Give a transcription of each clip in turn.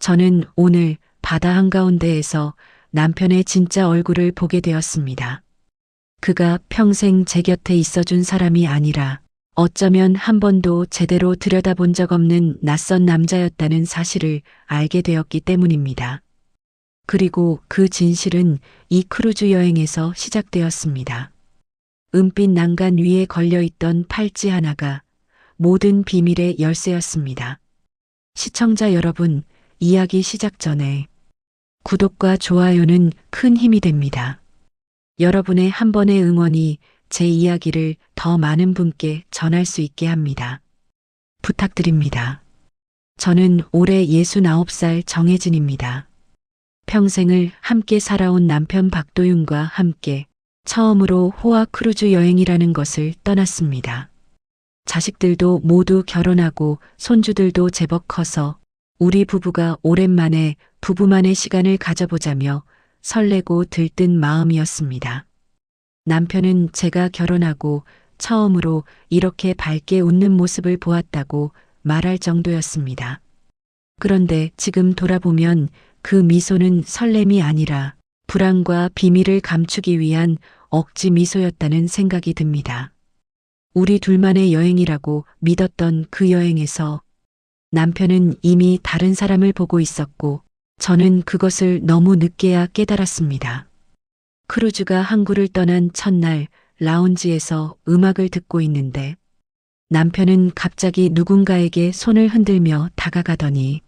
저는 오늘 바다 한가운데에서 남편의 진짜 얼굴을 보게 되었습니다. 그가 평생 제 곁에 있어준 사람이 아니라 어쩌면 한 번도 제대로 들여다본 적 없는 낯선 남자였다는 사실을 알게 되었기 때문입니다. 그리고 그 진실은 이 크루즈 여행에서 시작되었습니다. 은빛 난간 위에 걸려있던 팔찌 하나가 모든 비밀의 열쇠였습니다. 시청자 여러분, 이야기 시작 전에 구독과 좋아요는 큰 힘이 됩니다. 여러분의 한 번의 응원이 제 이야기를 더 많은 분께 전할 수 있게 합니다. 부탁드립니다. 저는 올해 69살 정혜진입니다. 평생을 함께 살아온 남편 박도윤과 함께 처음으로 호화 크루즈 여행이라는 것을 떠났습니다. 자식들도 모두 결혼하고 손주들도 제법 커서 우리 부부가 오랜만에 부부만의 시간을 가져보자며 설레고 들뜬 마음이었습니다. 남편은 제가 결혼하고 처음으로 이렇게 밝게 웃는 모습을 보았다고 말할 정도였습니다. 그런데 지금 돌아보면 그 미소는 설렘이 아니라 불안과 비밀을 감추기 위한 억지 미소였다는 생각이 듭니다. 우리 둘만의 여행이라고 믿었던 그 여행에서 남편은 이미 다른 사람을 보고 있었고 저는 그것을 너무 늦게야 깨달았습니다. 크루즈가 항구를 떠난 첫날 라운지에서 음악을 듣고 있는데 남편은 갑자기 누군가에게 손을 흔들며 다가가더니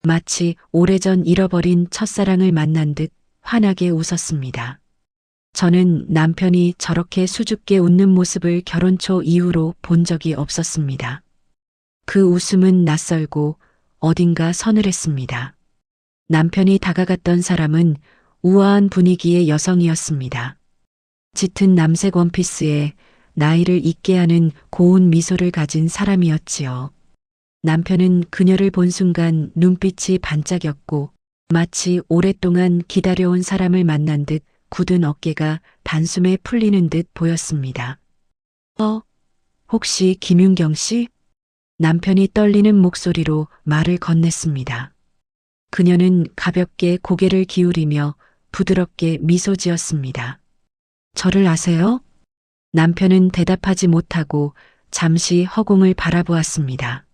마치 오래전 잃어버린 첫사랑을 만난 듯 환하게 웃었습니다. 저는 남편이 저렇게 수줍게 웃는 모습을 결혼 초 이후로 본 적이 없었습니다. 그 웃음은 낯설고 어딘가 서늘했습니다. 남편이 다가갔던 사람은 우아한 분위기의 여성이었습니다. 짙은 남색 원피스에 나이를 잊게 하는 고운 미소를 가진 사람이었지요. 남편은 그녀를 본 순간 눈빛이 반짝였고 마치 오랫동안 기다려온 사람을 만난 듯 굳은 어깨가 단숨에 풀리는 듯 보였습니다. 혹시 김윤경 씨? 남편이 떨리는 목소리로 말을 건넸습니다. 그녀는 가볍게 고개를 기울이며 부드럽게 미소 지었습니다. 저를 아세요? 남편은 대답하지 못하고 잠시 허공을 바라보았습니다.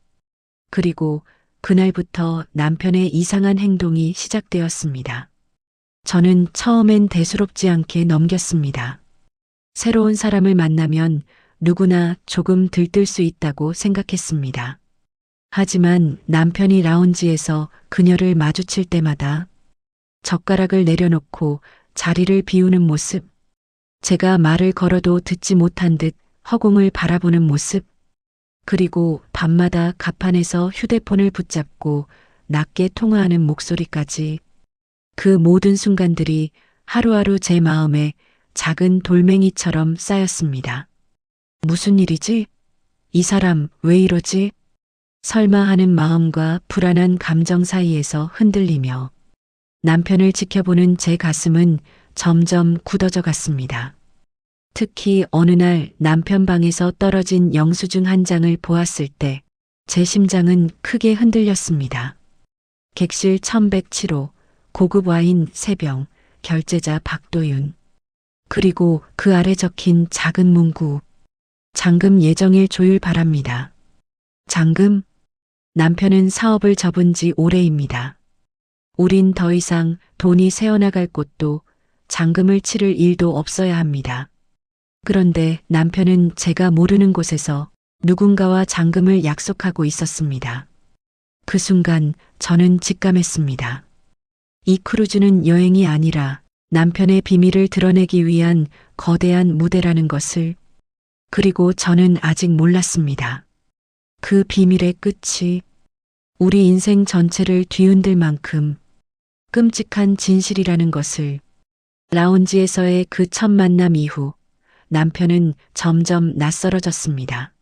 그리고 그날부터 남편의 이상한 행동이 시작되었습니다. 저는 처음엔 대수롭지 않게 넘겼습니다. 새로운 사람을 만나면 누구나 조금 들뜰 수 있다고 생각했습니다. 하지만 남편이 라운지에서 그녀를 마주칠 때마다 젓가락을 내려놓고 자리를 비우는 모습, 제가 말을 걸어도 듣지 못한 듯 허공을 바라보는 모습, 그리고 밤마다 갑판에서 휴대폰을 붙잡고 낮게 통화하는 목소리까지 그 모든 순간들이 하루하루 제 마음에 작은 돌멩이처럼 쌓였습니다. 무슨 일이지? 이 사람 왜 이러지? 설마 하는 마음과 불안한 감정 사이에서 흔들리며 남편을 지켜보는 제 가슴은 점점 굳어져 갔습니다. 특히 어느 날 남편 방에서 떨어진 영수증 한 장을 보았을 때 제 심장은 크게 흔들렸습니다. 객실 1107호, 고급 와인 3병, 결제자 박도윤. 그리고 그 아래 적힌 작은 문구. 잔금 예정일 조율 바랍니다. 잔금? 남편은 사업을 접은 지 오래입니다. 우린 더 이상 돈이 새어나갈 곳도 잔금을 치를 일도 없어야 합니다. 그런데 남편은 제가 모르는 곳에서 누군가와 잔금을 약속하고 있었습니다. 그 순간 저는 직감했습니다. 이 크루즈는 여행이 아니라 남편의 비밀을 드러내기 위한 거대한 무대라는 것을, 그리고 저는 아직 몰랐습니다. 그 비밀의 끝이 우리 인생 전체를 뒤흔들 만큼 끔찍한 진실이라는 것을. 라운지에서의 그 첫 만남 이후 남편은 점점 낯설어졌습니다.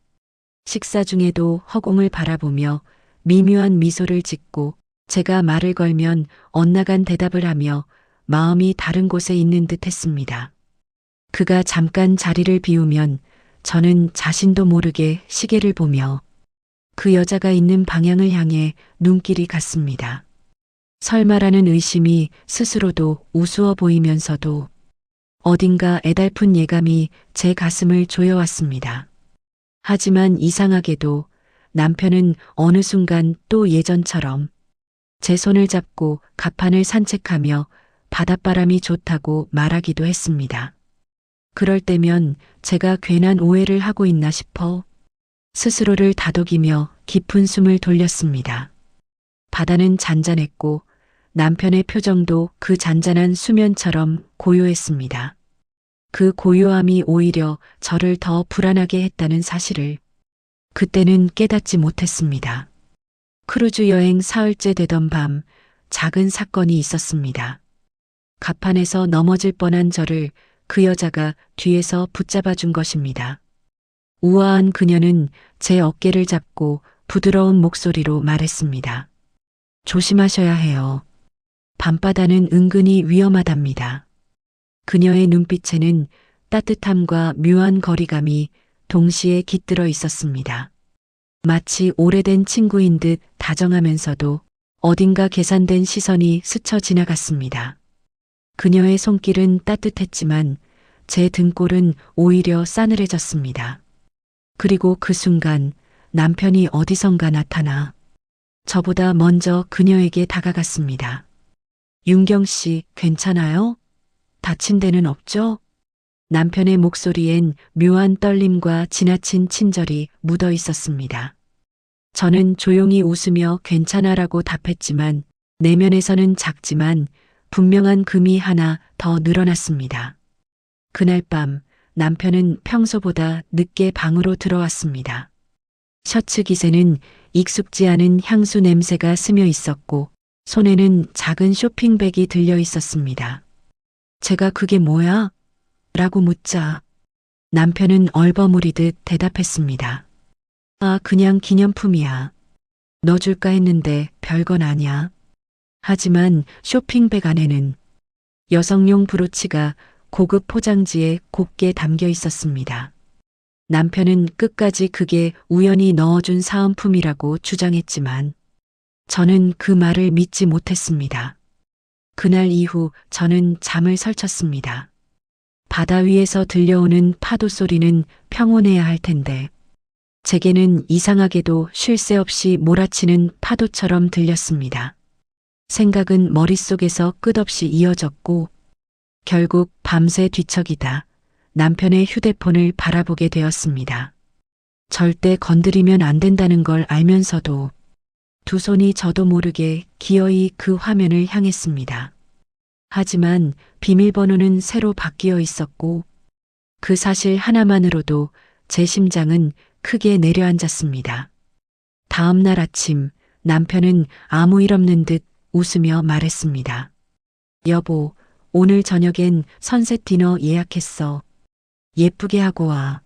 식사 중에도 허공을 바라보며 미묘한 미소를 짓고 제가 말을 걸면 엇나간 대답을 하며 마음이 다른 곳에 있는 듯 했습니다. 그가 잠깐 자리를 비우면 저는 자신도 모르게 시계를 보며 그 여자가 있는 방향을 향해 눈길이 갔습니다. 설마라는 의심이 스스로도 우스워 보이면서도 어딘가 애달픈 예감이 제 가슴을 조여왔습니다. 하지만 이상하게도 남편은 어느 순간 또 예전처럼 제 손을 잡고 갑판을 산책하며 바닷바람이 좋다고 말하기도 했습니다. 그럴 때면 제가 괜한 오해를 하고 있나 싶어 스스로를 다독이며 깊은 숨을 돌렸습니다. 바다는 잔잔했고 남편의 표정도 그 잔잔한 수면처럼 고요했습니다. 그 고요함이 오히려 저를 더 불안하게 했다는 사실을 그때는 깨닫지 못했습니다. 크루즈 여행 사흘째 되던 밤 작은 사건이 있었습니다. 갑판에서 넘어질 뻔한 저를 그 여자가 뒤에서 붙잡아 준 것입니다. 우아한 그녀는 제 어깨를 잡고 부드러운 목소리로 말했습니다. 조심하셔야 해요. 밤바다는 은근히 위험하답니다. 그녀의 눈빛에는 따뜻함과 묘한 거리감이 동시에 깃들어 있었습니다. 마치 오래된 친구인 듯 다정하면서도 어딘가 계산된 시선이 스쳐 지나갔습니다. 그녀의 손길은 따뜻했지만 제 등골은 오히려 싸늘해졌습니다. 그리고 그 순간 남편이 어디선가 나타나 저보다 먼저 그녀에게 다가갔습니다. 윤경 씨, 괜찮아요? 다친 데는 없죠? 남편의 목소리엔 묘한 떨림과 지나친 친절이 묻어 있었습니다. 저는 조용히 웃으며 괜찮아라고 답했지만 내면에서는 작지만 분명한 금이 하나 더 늘어났습니다. 그날 밤 남편은 평소보다 늦게 방으로 들어왔습니다. 셔츠 깃에는 익숙지 않은 향수 냄새가 스며 있었고 손에는 작은 쇼핑백이 들려 있었습니다. 제가 그게 뭐야? 라고 묻자 남편은 얼버무리듯 대답했습니다. 아, 그냥 기념품이야. 넣어줄까 했는데 별건 아니야. 하지만 쇼핑백 안에는 여성용 브로치가 고급 포장지에 곱게 담겨 있었습니다. 남편은 끝까지 그게 우연히 넣어준 사은품이라고 주장했지만 저는 그 말을 믿지 못했습니다. 그날 이후 저는 잠을 설쳤습니다. 바다 위에서 들려오는 파도 소리는 평온해야 할 텐데 제게는 이상하게도 쉴 새 없이 몰아치는 파도처럼 들렸습니다. 생각은 머릿속에서 끝없이 이어졌고 결국 밤새 뒤척이다 남편의 휴대폰을 바라보게 되었습니다. 절대 건드리면 안 된다는 걸 알면서도 두 손이 저도 모르게 기어이 그 화면을 향했습니다. 하지만 비밀번호는 새로 바뀌어 있었고 그 사실 하나만으로도 제 심장은 크게 내려앉았습니다. 다음 날 아침 남편은 아무 일 없는 듯 웃으며 말했습니다. 여보, 오늘 저녁엔 선셋 디너 예약했어. 예쁘게 하고 와.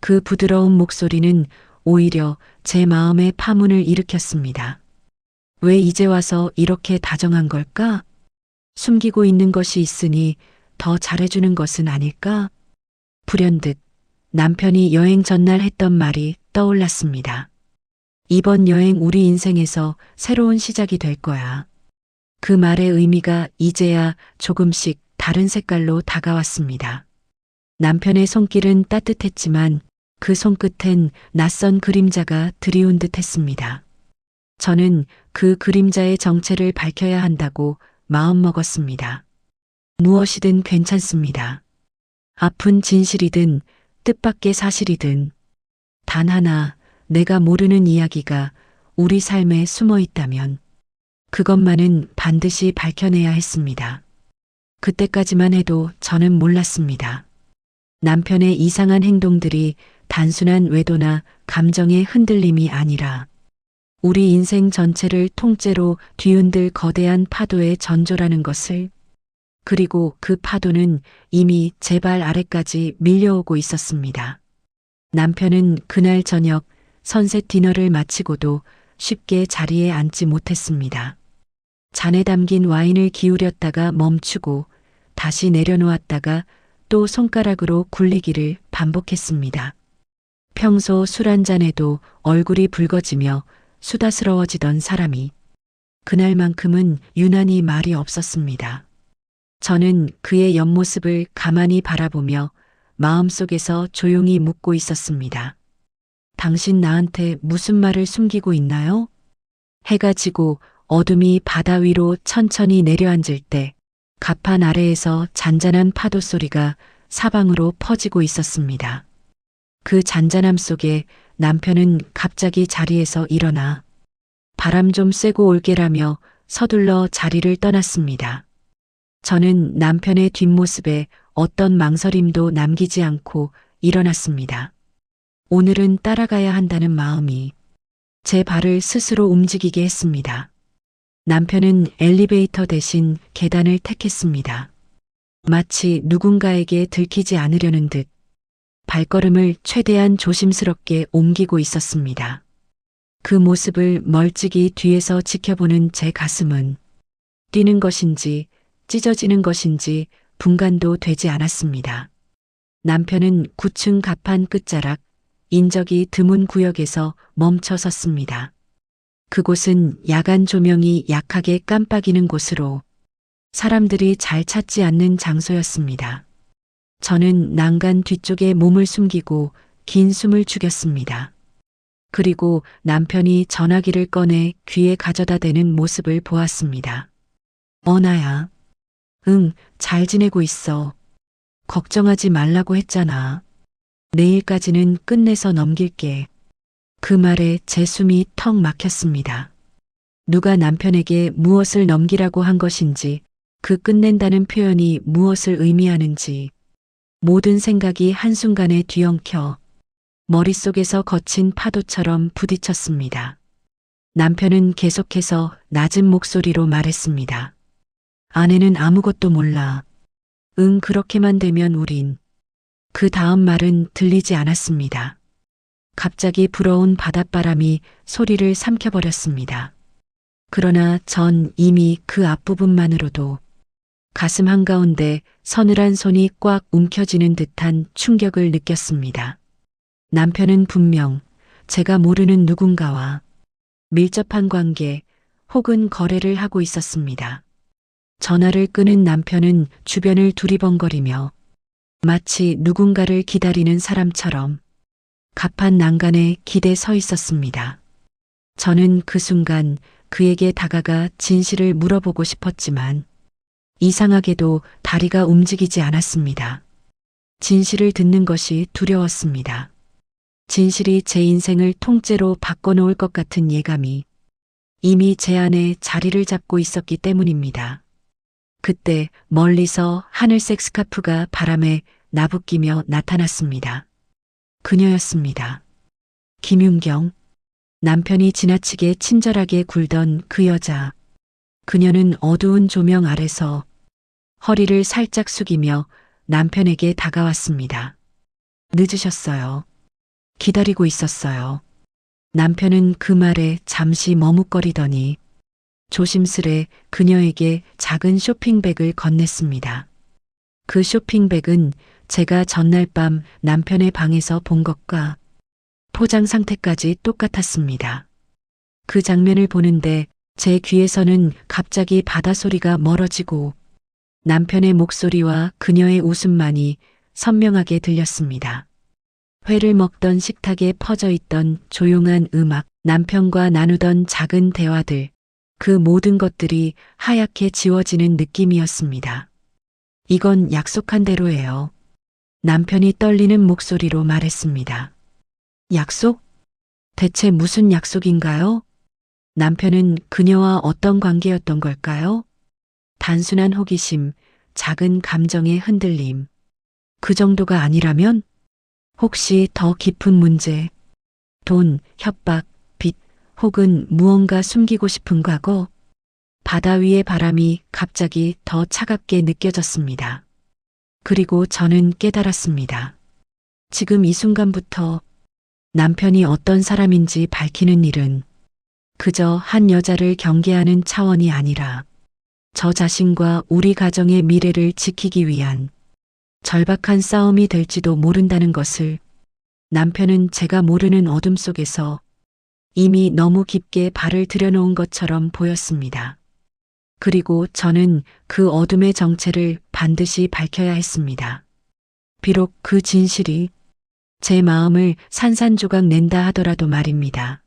그 부드러운 목소리는 오히려 제 마음의 파문을 일으켰습니다. 왜 이제 와서 이렇게 다정한 걸까? 숨기고 있는 것이 있으니 더 잘해주는 것은 아닐까? 불현듯 남편이 여행 전날 했던 말이 떠올랐습니다. 이번 여행 우리 인생에서 새로운 시작이 될 거야. 그 말의 의미가 이제야 조금씩 다른 색깔로 다가왔습니다. 남편의 손길은 따뜻했지만 그 손끝엔 낯선 그림자가 드리운 듯 했습니다. 저는 그 그림자의 정체를 밝혀야 한다고 마음먹었습니다. 무엇이든 괜찮습니다. 아픈 진실이든 뜻밖의 사실이든 단 하나 내가 모르는 이야기가 우리 삶에 숨어 있다면 그것만은 반드시 밝혀내야 했습니다. 그때까지만 해도 저는 몰랐습니다. 남편의 이상한 행동들이 단순한 외도나 감정의 흔들림이 아니라 우리 인생 전체를 통째로 뒤흔들 거대한 파도의 전조라는 것을, 그리고 그 파도는 이미 제 발 아래까지 밀려오고 있었습니다. 남편은 그날 저녁 선셋 디너를 마치고도 쉽게 자리에 앉지 못했습니다. 잔에 담긴 와인을 기울였다가 멈추고 다시 내려놓았다가 또 손가락으로 굴리기를 반복했습니다. 평소 술 한 잔에도 얼굴이 붉어지며 수다스러워지던 사람이 그날만큼은 유난히 말이 없었습니다. 저는 그의 옆모습을 가만히 바라보며 마음속에서 조용히 묻고 있었습니다. 당신 나한테 무슨 말을 숨기고 있나요? 해가 지고 어둠이 바다 위로 천천히 내려앉을 때 갑판 아래에서 잔잔한 파도 소리가 사방으로 퍼지고 있었습니다. 그 잔잔함 속에 남편은 갑자기 자리에서 일어나 바람 좀 쐬고 올게라며 서둘러 자리를 떠났습니다. 저는 남편의 뒷모습에 어떤 망설임도 남기지 않고 일어났습니다. 오늘은 따라가야 한다는 마음이 제 발을 스스로 움직이게 했습니다. 남편은 엘리베이터 대신 계단을 택했습니다. 마치 누군가에게 들키지 않으려는 듯 발걸음을 최대한 조심스럽게 옮기고 있었습니다. 그 모습을 멀찍이 뒤에서 지켜보는 제 가슴은 뛰는 것인지 찢어지는 것인지 분간도 되지 않았습니다. 남편은 9층 갑판 끝자락 인적이 드문 구역에서 멈춰 섰습니다. 그곳은 야간 조명이 약하게 깜빡이는 곳으로 사람들이 잘 찾지 않는 장소였습니다. 저는 난간 뒤쪽에 몸을 숨기고 긴 숨을 죽였습니다. 그리고 남편이 전화기를 꺼내 귀에 가져다 대는 모습을 보았습니다. 나야. 응, 잘 지내고 있어. 걱정하지 말라고 했잖아. 내일까지는 끝내서 넘길게. 그 말에 제 숨이 턱 막혔습니다. 누가 남편에게 무엇을 넘기라고 한 것인지, 그 끝낸다는 표현이 무엇을 의미하는지, 모든 생각이 한순간에 뒤엉켜 머릿속에서 거친 파도처럼 부딪혔습니다. 남편은 계속해서 낮은 목소리로 말했습니다. 아내는 아무것도 몰라. 응, 그렇게만 되면 우린. 그 다음 말은 들리지 않았습니다. 갑자기 불어온 바닷바람이 소리를 삼켜버렸습니다. 그러나 전 이미 그 앞부분만으로도 가슴 한가운데 서늘한 손이 꽉 움켜쥐는 듯한 충격을 느꼈습니다. 남편은 분명 제가 모르는 누군가와 밀접한 관계 혹은 거래를 하고 있었습니다. 전화를 끊은 남편은 주변을 두리번거리며 마치 누군가를 기다리는 사람처럼 갑판 난간에 기대 서 있었습니다. 저는 그 순간 그에게 다가가 진실을 물어보고 싶었지만 이상하게도 다리가 움직이지 않았습니다. 진실을 듣는 것이 두려웠습니다. 진실이 제 인생을 통째로 바꿔놓을 것 같은 예감이 이미 제 안에 자리를 잡고 있었기 때문입니다. 그때 멀리서 하늘색 스카프가 바람에 나부끼며 나타났습니다. 그녀였습니다. 김윤경. 남편이 지나치게 친절하게 굴던 그 여자. 그녀는 어두운 조명 아래서 허리를 살짝 숙이며 남편에게 다가왔습니다. 늦으셨어요. 기다리고 있었어요. 남편은 그 말에 잠시 머뭇거리더니 조심스레 그녀에게 작은 쇼핑백을 건넸습니다. 그 쇼핑백은 제가 전날 밤 남편의 방에서 본 것과 포장 상태까지 똑같았습니다. 그 장면을 보는데 제 귀에서는 갑자기 바다소리가 멀어지고 남편의 목소리와 그녀의 웃음만이 선명하게 들렸습니다. 회를 먹던 식탁에 퍼져 있던 조용한 음악, 남편과 나누던 작은 대화들, 그 모든 것들이 하얗게 지워지는 느낌이었습니다. 이건 약속한 대로예요. 남편이 떨리는 목소리로 말했습니다. 약속? 대체 무슨 약속인가요? 남편은 그녀와 어떤 관계였던 걸까요? 단순한 호기심, 작은 감정의 흔들림. 그 정도가 아니라면? 혹시 더 깊은 문제, 돈, 협박, 빚, 혹은 무언가 숨기고 싶은 과거? 바다 위의 바람이 갑자기 더 차갑게 느껴졌습니다. 그리고 저는 깨달았습니다. 지금 이 순간부터 남편이 어떤 사람인지 밝히는 일은 그저 한 여자를 경계하는 차원이 아니라 저 자신과 우리 가정의 미래를 지키기 위한 절박한 싸움이 될지도 모른다는 것을 남편은 제가 모르는 어둠 속에서 이미 너무 깊게 발을 들여놓은 것처럼 보였습니다. 그리고 저는 그 어둠의 정체를 반드시 밝혀야 했습니다. 비록 그 진실이 제 마음을 산산조각 낸다 하더라도 말입니다.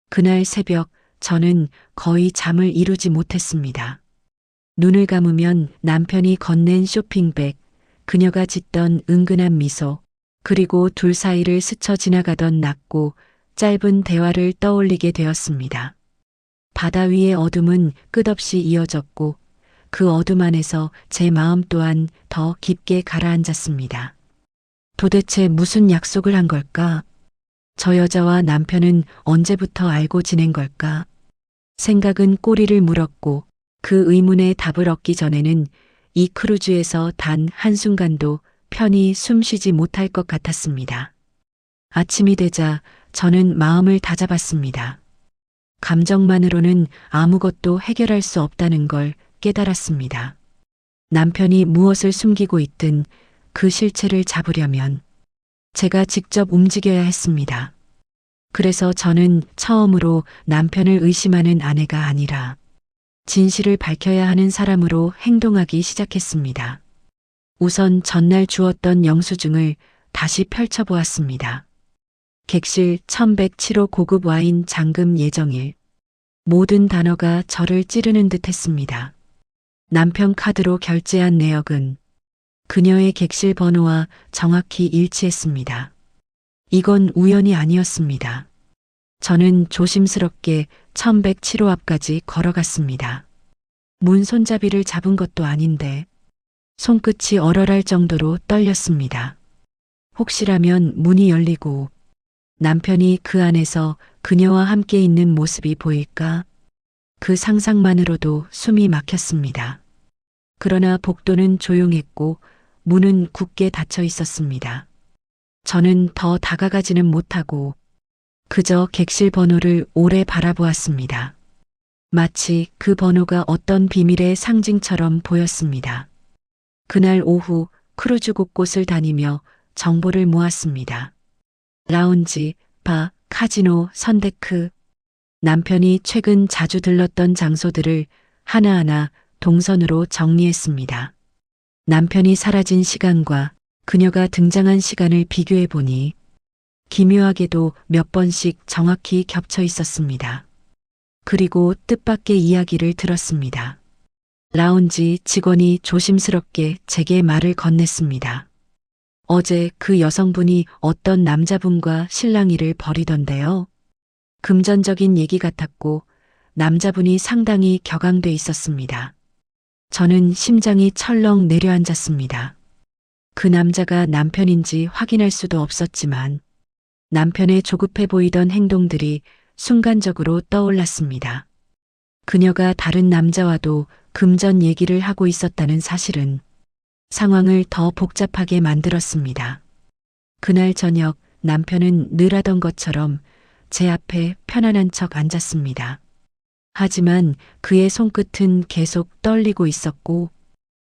그날 새벽 저는 거의 잠을 이루지 못했습니다. 눈을 감으면 남편이 건넨 쇼핑백, 그녀가 짓던 은근한 미소, 그리고 둘 사이를 스쳐 지나가던 낮고 짧은 대화를 떠올리게 되었습니다. 바다 위의 어둠은 끝없이 이어졌고 그 어둠 안에서 제 마음 또한 더 깊게 가라앉았습니다. 도대체 무슨 약속을 한 걸까? 저 여자와 남편은 언제부터 알고 지낸 걸까? 생각은 꼬리를 물었고 그 의문에 답을 얻기 전에는 이 크루즈에서 단 한순간도 편히 숨쉬지 못할 것 같았습니다. 아침이 되자 저는 마음을 다잡았습니다. 감정만으로는 아무것도 해결할 수 없다는 걸 깨달았습니다. 남편이 무엇을 숨기고 있든 그 실체를 잡으려면 제가 직접 움직여야 했습니다. 그래서 저는 처음으로 남편을 의심하는 아내가 아니라 진실을 밝혀야 하는 사람으로 행동하기 시작했습니다. 우선 전날 주었던 영수증을 다시 펼쳐보았습니다. 객실 1107호 고급 와인 잔금 예정일. 모든 단어가 저를 찌르는 듯 했습니다. 남편 카드로 결제한 내역은 그녀의 객실 번호와 정확히 일치했습니다. 이건 우연이 아니었습니다. 저는 조심스럽게 1107호 앞까지 걸어갔습니다. 문 손잡이를 잡은 것도 아닌데 손끝이 얼얼할 정도로 떨렸습니다. 혹시라면 문이 열리고 남편이 그 안에서 그녀와 함께 있는 모습이 보일까? 그 상상만으로도 숨이 막혔습니다. 그러나 복도는 조용했고 문은 굳게 닫혀 있었습니다. 저는 더 다가가지는 못하고 그저 객실 번호를 오래 바라보았습니다. 마치 그 번호가 어떤 비밀의 상징처럼 보였습니다. 그날 오후 크루즈 곳곳을 다니며 정보를 모았습니다. 라운지, 바, 카지노, 선데크. 남편이 최근 자주 들렀던 장소들을 하나하나 동선으로 정리했습니다. 남편이 사라진 시간과 그녀가 등장한 시간을 비교해 보니 기묘하게도 몇 번씩 정확히 겹쳐 있었습니다. 그리고 뜻밖의 이야기를 들었습니다. 라운지 직원이 조심스럽게 제게 말을 건넸습니다. 어제 그 여성분이 어떤 남자분과 실랑이를 벌이던데요. 금전적인 얘기 같았고 남자분이 상당히 격앙돼 있었습니다. 저는 심장이 철렁 내려앉았습니다. 그 남자가 남편인지 확인할 수도 없었지만 남편의 조급해 보이던 행동들이 순간적으로 떠올랐습니다. 그녀가 다른 남자와도 금전 얘기를 하고 있었다는 사실은 상황을 더 복잡하게 만들었습니다. 그날 저녁 남편은 늘 하던 것처럼 제 앞에 편안한 척 앉았습니다. 하지만 그의 손끝은 계속 떨리고 있었고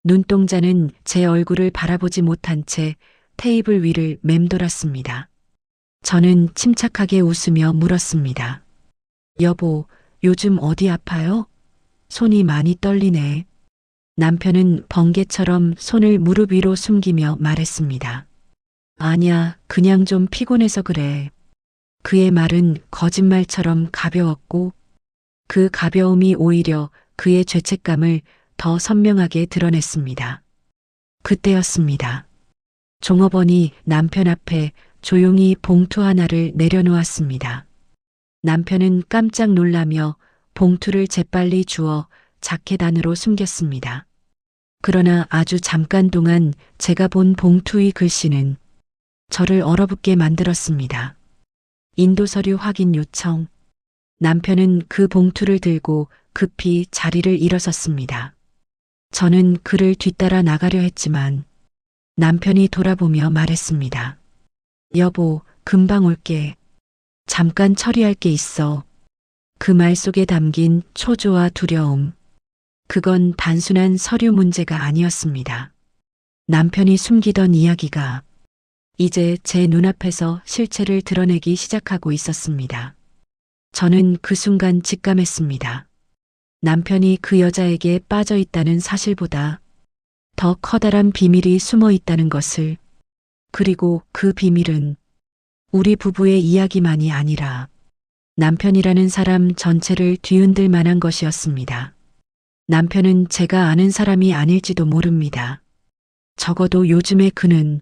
눈동자는 제 얼굴을 바라보지 못한 채 테이블 위를 맴돌았습니다. 저는 침착하게 웃으며 물었습니다. 여보, 요즘 어디 아파요? 손이 많이 떨리네. 남편은 번개처럼 손을 무릎 위로 숨기며 말했습니다. 아니야, 그냥 좀 피곤해서 그래. 그의 말은 거짓말처럼 가벼웠고 그 가벼움이 오히려 그의 죄책감을 더 선명하게 드러냈습니다. 그때였습니다. 종업원이 남편 앞에 조용히 봉투 하나를 내려놓았습니다. 남편은 깜짝 놀라며 봉투를 재빨리 주워 자켓 안으로 숨겼습니다. 그러나 아주 잠깐 동안 제가 본 봉투의 글씨는 저를 얼어붙게 만들었습니다. 인도 서류 확인 요청. 남편은 그 봉투를 들고 급히 자리를 일어섰습니다. 저는 그를 뒤따라 나가려 했지만 남편이 돌아보며 말했습니다. 여보, 금방 올게. 잠깐 처리할 게 있어. 그 말 속에 담긴 초조와 두려움. 그건 단순한 서류 문제가 아니었습니다. 남편이 숨기던 이야기가 이제 제 눈앞에서 실체를 드러내기 시작하고 있었습니다. 저는 그 순간 직감했습니다. 남편이 그 여자에게 빠져 있다는 사실보다 더 커다란 비밀이 숨어 있다는 것을, 그리고 그 비밀은 우리 부부의 이야기만이 아니라 남편이라는 사람 전체를 뒤흔들 만한 것이었습니다. 남편은 제가 아는 사람이 아닐지도 모릅니다. 적어도 요즘의 그는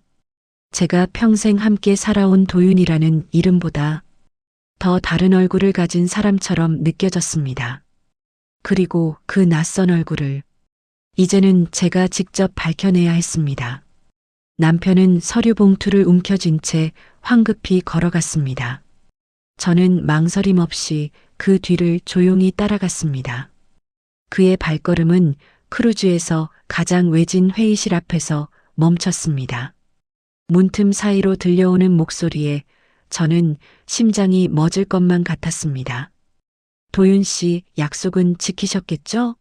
제가 평생 함께 살아온 도윤이라는 이름보다 더 다른 얼굴을 가진 사람처럼 느껴졌습니다. 그리고 그 낯선 얼굴을 이제는 제가 직접 밝혀내야 했습니다. 남편은 서류 봉투를 움켜쥔 채 황급히 걸어갔습니다. 저는 망설임 없이 그 뒤를 조용히 따라갔습니다. 그의 발걸음은 크루즈에서 가장 외진 회의실 앞에서 멈췄습니다. 문틈 사이로 들려오는 목소리에 저는 심장이 멎을 것만 같았습니다. 도윤 씨, 약속은 지키셨겠죠?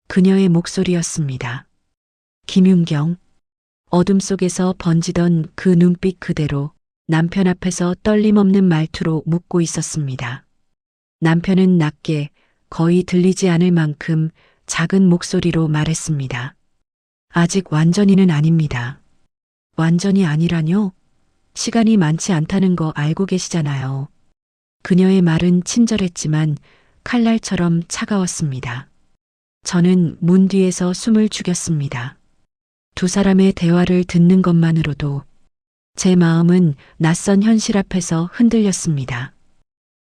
그녀의 목소리였습니다. 김윤경. 어둠 속에서 번지던 그 눈빛 그대로 남편 앞에서 떨림 없는 말투로 묻고 있었습니다. 남편은 낮게, 거의 들리지 않을 만큼 작은 목소리로 말했습니다. 아직 완전히는 아닙니다. 완전히 아니라뇨? 시간이 많지 않다는 거 알고 계시잖아요. 그녀의 말은 친절했지만 칼날처럼 차가웠습니다. 저는 문 뒤에서 숨을 죽였습니다. 두 사람의 대화를 듣는 것만으로도 제 마음은 낯선 현실 앞에서 흔들렸습니다.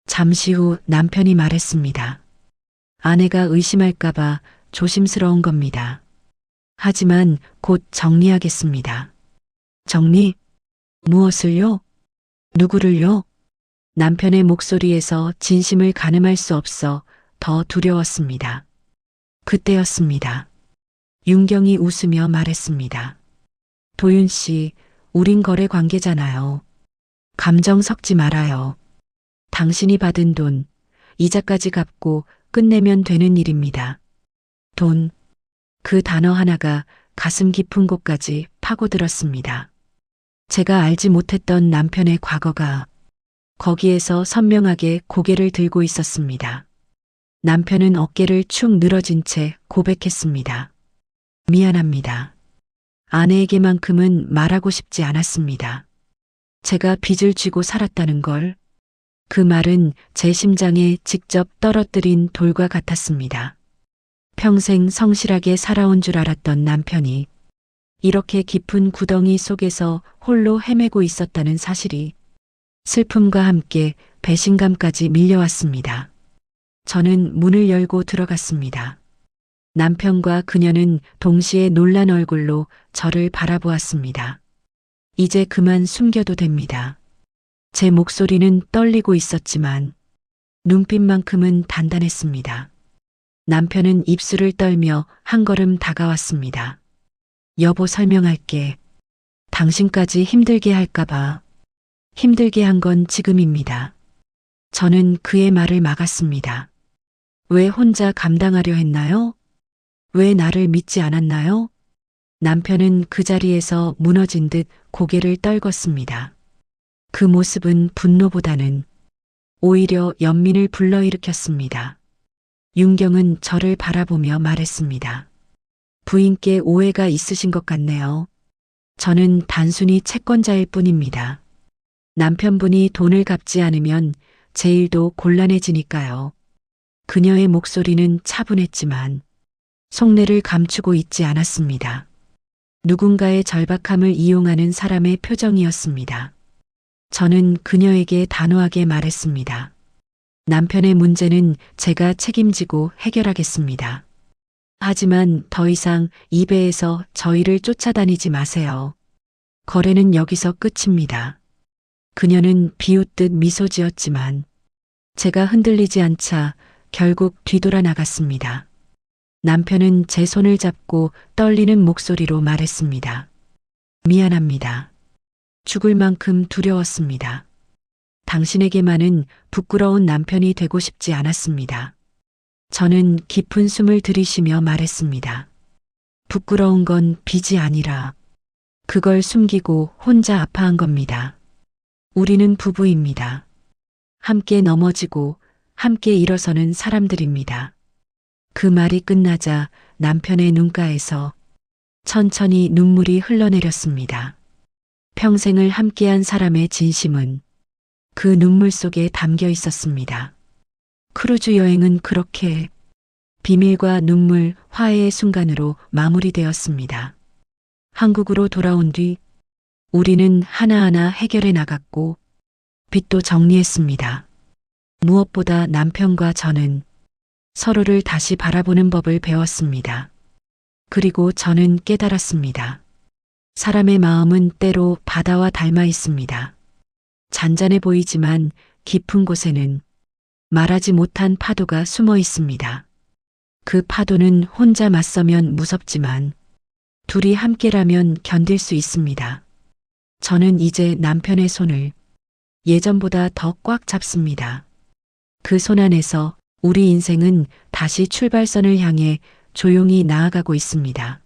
잠시 후 남편이 말했습니다. 아내가 의심할까봐 조심스러운 겁니다. 하지만 곧 정리하겠습니다. 정리? 무엇을요? 누구를요? 남편의 목소리에서 진심을 가늠할 수 없어 더 두려웠습니다. 그때였습니다. 윤경이 웃으며 말했습니다. 도윤 씨, 우린 거래 관계잖아요. 감정 섞지 말아요. 당신이 받은 돈, 이자까지 갚고 끝내면 되는 일입니다. 돈. 그 단어 하나가 가슴 깊은 곳까지 파고들었습니다. 제가 알지 못했던 남편의 과거가 거기에서 선명하게 고개를 들고 있었습니다. 남편은 어깨를 축 늘어진 채 고백했습니다. 미안합니다. 아내에게만큼은 말하고 싶지 않았습니다. 제가 빚을 쥐고 살았다는 걸. 그 말은 제 심장에 직접 떨어뜨린 돌과 같았습니다. 평생 성실하게 살아온 줄 알았던 남편이 이렇게 깊은 구덩이 속에서 홀로 헤매고 있었다는 사실이 슬픔과 함께 배신감까지 밀려왔습니다. 저는 문을 열고 들어갔습니다. 남편과 그녀는 동시에 놀란 얼굴로 저를 바라보았습니다. 이제 그만 숨겨도 됩니다. 제 목소리는 떨리고 있었지만 눈빛만큼은 단단했습니다. 남편은 입술을 떨며 한 걸음 다가왔습니다. 여보, 설명할게. 당신까지 힘들게 할까봐. 힘들게 한 건 지금입니다. 저는 그의 말을 막았습니다. 왜 혼자 감당하려 했나요? 왜 나를 믿지 않았나요? 남편은 그 자리에서 무너진 듯 고개를 떨궜습니다. 그 모습은 분노보다는 오히려 연민을 불러일으켰습니다. 윤경은 저를 바라보며 말했습니다. 부인께 오해가 있으신 것 같네요. 저는 단순히 채권자일 뿐입니다. 남편분이 돈을 갚지 않으면 제 일도 곤란해지니까요. 그녀의 목소리는 차분했지만 속내를 감추고 있지 않았습니다. 누군가의 절박함을 이용하는 사람의 표정이었습니다. 저는 그녀에게 단호하게 말했습니다. 남편의 문제는 제가 책임지고 해결하겠습니다. 하지만 더 이상 이 배에서 저희를 쫓아다니지 마세요. 거래는 여기서 끝입니다. 그녀는 비웃듯 미소 지었지만 제가 흔들리지 않자 결국 뒤돌아 나갔습니다. 남편은 제 손을 잡고 떨리는 목소리로 말했습니다. 미안합니다. 죽을 만큼 두려웠습니다. 당신에게만은 부끄러운 남편이 되고 싶지 않았습니다. 저는 깊은 숨을 들이쉬며 말했습니다. 부끄러운 건 빚이 아니라 그걸 숨기고 혼자 아파한 겁니다. 우리는 부부입니다. 함께 넘어지고 함께 일어서는 사람들입니다. 그 말이 끝나자 남편의 눈가에서 천천히 눈물이 흘러내렸습니다. 평생을 함께한 사람의 진심은 그 눈물 속에 담겨 있었습니다. 크루즈 여행은 그렇게 비밀과 눈물, 화해의 순간으로 마무리되었습니다. 한국으로 돌아온 뒤 우리는 하나하나 해결해 나갔고 빚도 정리했습니다. 무엇보다 남편과 저는 서로를 다시 바라보는 법을 배웠습니다. 그리고 저는 깨달았습니다. 사람의 마음은 때로 바다와 닮아 있습니다. 잔잔해 보이지만 깊은 곳에는 말하지 못한 파도가 숨어 있습니다. 그 파도는 혼자 맞서면 무섭지만 둘이 함께라면 견딜 수 있습니다. 저는 이제 남편의 손을 예전보다 더 꽉 잡습니다. 그 손 안에서 우리 인생은 다시 출발선을 향해 조용히 나아가고 있습니다.